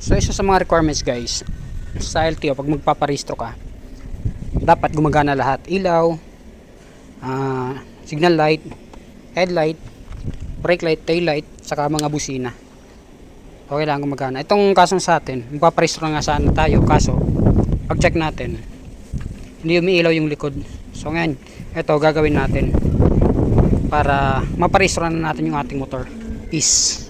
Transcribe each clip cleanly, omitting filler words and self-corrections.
So isa sa mga requirements guys sa LTO pag magpaparehistro ka, dapat gumagana lahat: ilaw, signal light, headlight, brake light, tail light, saka mga busina. Okay lang gumagana. Itong kasong sa atin, magpaparehistro nga saan tayo, kaso pag check natin hindi umiilaw yung likod. So ngayon ito gagawin natin para maparehistro na natin yung ating motor is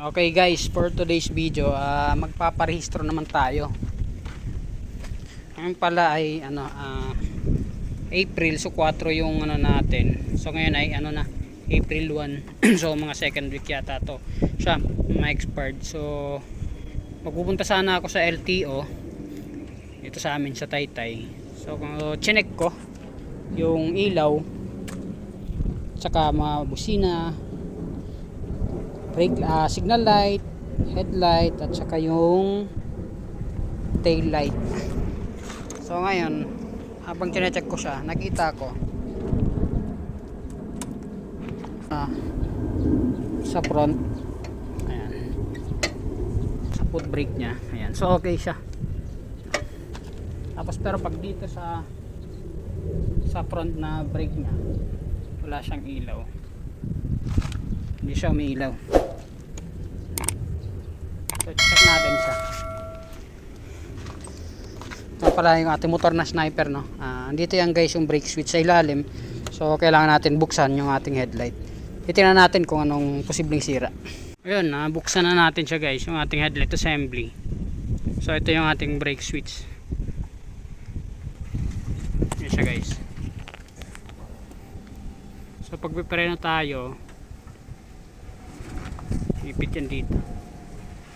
okay guys, for today's video magpaparehistro naman tayo. Ngayon pala ay April, so 4 yung natin. So ngayon ay April 1. So mga second week yata to siya ma-expired. So magpupunta sana ako sa LTO dito sa amin sa Taytay. So chinek ko yung ilaw tsaka mga busina, brake, signal light, headlight, at saka yung tail light. So ngayon habang chinecheck ko siya, nakita ko sa front, ayan, sa foot brake nya, ayan, so okay siya. Tapos pero pag dito sa front na brake nya wala siyang ilaw, hindi siya umiilaw. So check natin siya. Ito pala yung ating motor na sniper, no? Dito yan guys yung brake switch sa ilalim. So kailangan natin buksan yung ating headlight. Titingnan natin kung anong posibleng sira. Ayun, buksan na natin siya guys, yung ating headlight assembly. So ito yung ating brake switch. Yan siya guys. So pag pipreno tayo, ipit yan dito.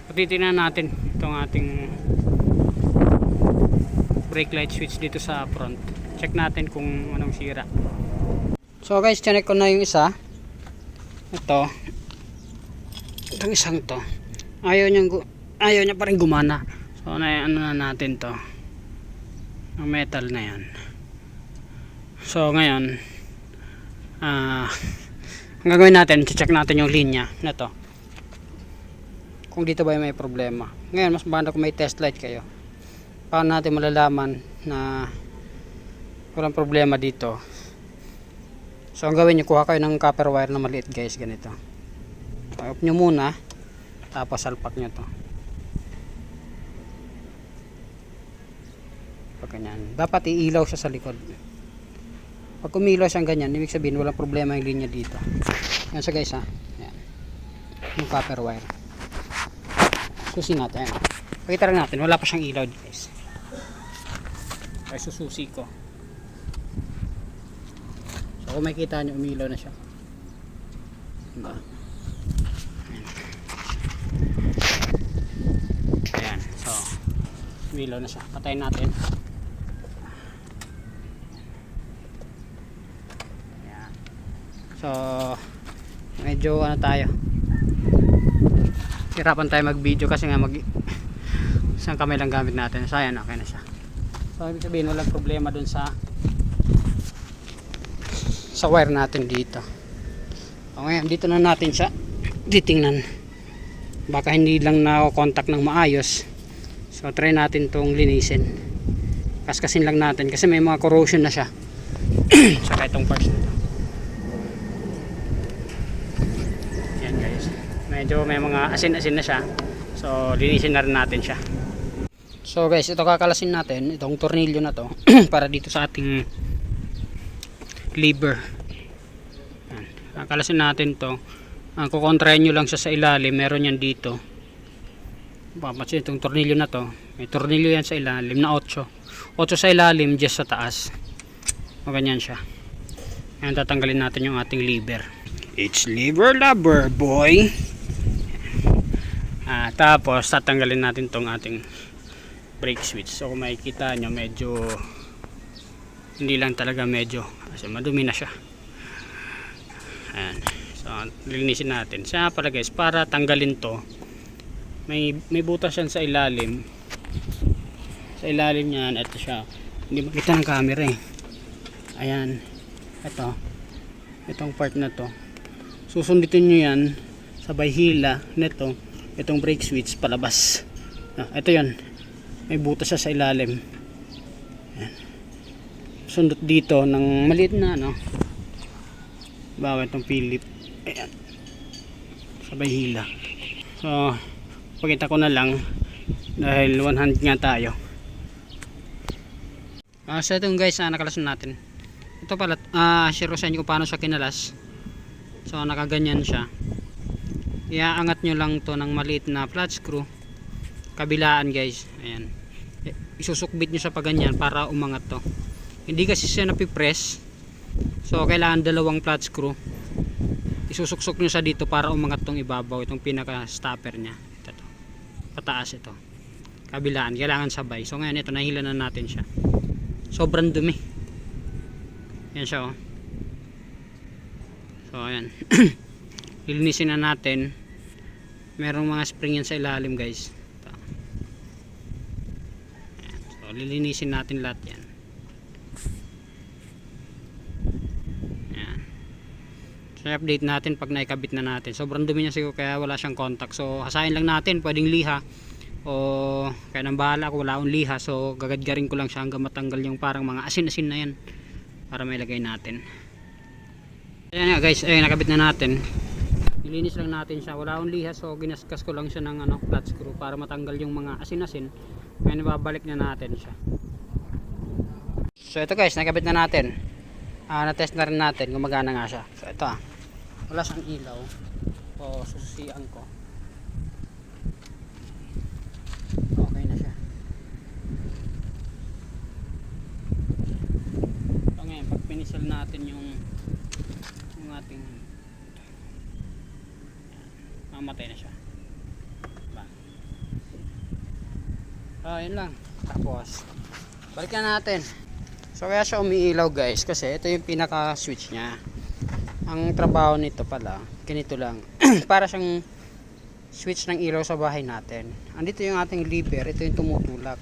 Titingnan natin itong ating brake light switch dito sa front. Check natin kung anong sira. So guys, check ko na yung isa. Itong isang to, ayaw niya pa rin gumana. So na natin to, ang metal na yan. So ngayon ang gagawin natin, check natin yung linya na to kung dito ba may problema. Ngayon mas maganda kung may test light kayo. Paano natin malalaman na walang problema dito? So ang gawin nyo, kuha kayo ng copper wire na maliit guys, ganito. Off nyo muna, tapos salpak nyo to. Pag ganyan, dapat iilaw siya sa likod. Pag umilaw siyang ganyan, ibig sabihin walang problema yung linya dito. Yan siya guys ha. Yan. Yung copper wire. Susi natin. Pakita lang natin, wala pa siyang ilaw guys. Kaya sususi ko. So kung makikita nyo, umilaw na siya. Diba? Ayan. So umilaw na siya. Patayin natin. Ayan. So medyo tayo, hirapan tayo mag video kasi nga isang kamay lang gamit natin. So ayan, okay na siya. So ibig sabihin walang problema dun sa wire natin dito. O ngayon dito na natin siya titingnan, baka hindi lang na-contact ng maayos. So try natin tong linisin, kaskasin lang natin kasi may mga corrosion na siya. Saka itong parts nito, yan guys, medyo may mga asin-asin na siya. So linisin na rin natin siya. So guys, ito kakalasin natin itong tornilyo na to para dito sa ating lever. Kakalasin natin to. Kukontrahin nyo lang siya sa ilalim, meron yan dito. Papansin itong tornilyo na to, may tornilyo yan sa ilalim na 8 sa ilalim, just sa taas. O ganyan siya. Ngayon tatanggalin natin yung ating lever. It's lever lover boy. Tapos tatanggalin natin tong ating brake switch. So kung makikita nyo, medyo hindi lang talaga, medyo kasi madumi na siya. Ayan. So linisin natin siya pala guys, para tanggalin to. May butas yan sa ilalim. Sa ilalim niyan, ito siya. Hindi makita ng camera eh. Ayan. Ito. Itong part na to. Susundutin nyo yan sabay hila nito. Itong brake switch palabas. Ito yan. May butas siya sa ilalim. Ayan. Sundot dito ng maliit na ano. Bawa itong Philip. Ayan. Sabay hila. So, pakita ko na lang dahil one hand nga tayo. So ito guys, nakalasan natin. Ito pala, share ko sa inyo kung paano siya kinalas. So nakaganyan siya. Iaangat nyo lang to ng maliit na flat screw. Kabilaan guys. Ayan. Isusukbit nyo sa paganyan para umangat to. Hindi kasi siya napipress. So kailangan dalawang flat screw. Isusuksok nyo sa dito para umangat tong ibabaw. Itong pinaka stopper nya. Ito to. Pataas ito. Kabilaan. Kailangan sabay. So ngayon ito, nahila na natin siya. Sobrang dumi. Yan siya oh. So ayan. Lilinisin na natin. Merong mga spring yan sa ilalim guys. Ito. Ayan. So lilinisin natin lahat yan. Ayan. So update natin pag naikabit na natin. Sobrang dumi niya siguro kaya wala siyang contact. So hasain lang natin. Pwedeng liha. O kaya nang bahala ako, wala akong liha, so gagadgarin ko lang siya hanggang matanggal yung parang mga asin-asin na yan para may lagay natin. Ayan nga guys, ayun, nakabit na natin. Nilinis lang natin siya, wala akong liha, so ginasgas ko lang siya ng flat screw para matanggal yung mga asin-asin. Kaya nababalik na natin siya. So ito guys, nakabit na natin. Na-test na rin natin, gumagana nga siya. So ito wala siyang ilaw. O sususian ko. Okay na siya. So ngayon, pag pinisal natin yung ating mamatay na siya. Diba? Yun lang. Tapos balikan natin. So kaya siya umiilaw guys kasi ito yung pinaka switch nya. Ang trabaho nito pala ganito lang. Para siyang switch ng ilaw sa bahay natin. Andito yung ating lever, ito yung tumutulak.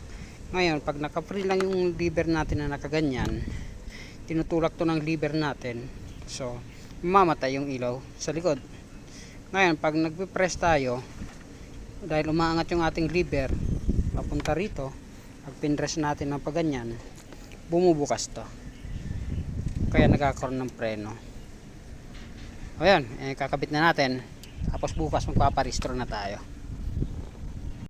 Ngayon, pag naka-free lang yung lever natin na nakaganyan, tinutulak to ng lever natin. So, mamamatay yung ilaw sa likod. Ngayon, pag nagpe-press tayo, dahil umaangat yung ating lever, papunta rito, pag pinress natin ng paganyan, bumubukas to. Kaya nagkakaroon ng preno. Ayan, kakabit na natin. Tapos bukas magpaparestore na tayo.